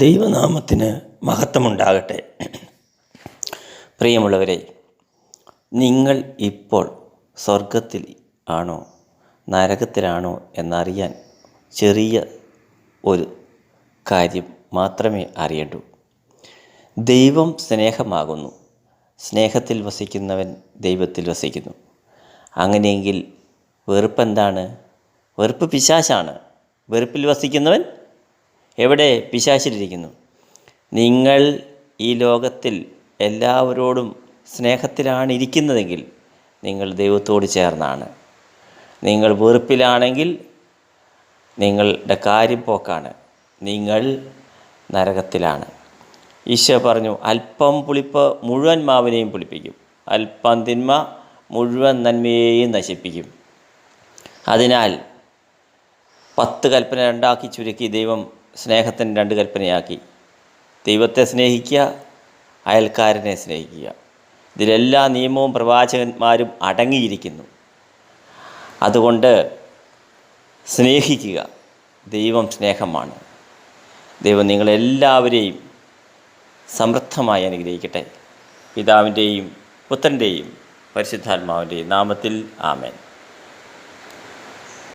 ദൈവനാമത്തിന് മഹത്വമുണ്ടാകട്ടെ. പ്രിയമുള്ളവരെ, നിങ്ങൾ ഇപ്പോൾ സ്വർഗത്തിൽ ആണോ നരകത്തിലാണോ എന്നറിയാൻ ചെറിയ ഒരു കാര്യം മാത്രമേ അറിയണ്ടൂ. ദൈവം സ്നേഹമാകുന്നു. സ്നേഹത്തിൽ വസിക്കുന്നവൻ ദൈവത്തിൽ വസിക്കുന്നു. അങ്ങനെയെങ്കിൽ വെറുപ്പെന്താണ്? വെറുപ്പ് പിശാചാണ്. വെറുപ്പിൽ വസിക്കുന്നവൻ എവിടെ? പിശാചിലിരിക്കുന്നു. നിങ്ങൾ ഈ ലോകത്തിൽ എല്ലാവരോടും സ്നേഹത്തിലാണ് ഇരിക്കുന്നതെങ്കിൽ നിങ്ങൾ ദൈവത്തോട് ചേർന്നാണ്. നിങ്ങൾ വെറുപ്പിലാണെങ്കിൽ നിങ്ങളുടെ കാര്യം പോക്കാണ്. നിങ്ങൾ നരകത്തിലാണ്. ഈശോ പറഞ്ഞു, അല്പം പുളിപ്പ് മുഴുവൻ മാവിനെയും പുളിപ്പിക്കും, അല്പം തിന്മ മുഴുവൻ നന്മയെയും നശിപ്പിക്കും. അതിനാൽ 10 കൽപ്പന 2 ചുരുക്കി ദൈവം സ്നേഹത്തിന് 2 കൽപ്പനയാക്കി. ദൈവത്തെ സ്നേഹിക്കുക, അയൽക്കാരനെ സ്നേഹിക്കുക. ഇതിലെല്ലാ നിയമവും പ്രവാചകന്മാരും അടങ്ങിയിരിക്കുന്നു. അതുകൊണ്ട് സ്നേഹിക്കുക. ദൈവം സ്നേഹമാണ്. ദൈവം നിങ്ങളെല്ലാവരെയും സമൃദ്ധമായി അനുഗ്രഹിക്കട്ടെ. പിതാവിൻ്റെയും പുത്രൻ്റെയും പരിശുദ്ധാത്മാവിൻ്റെയും നാമത്തിൽ ആമേൻ.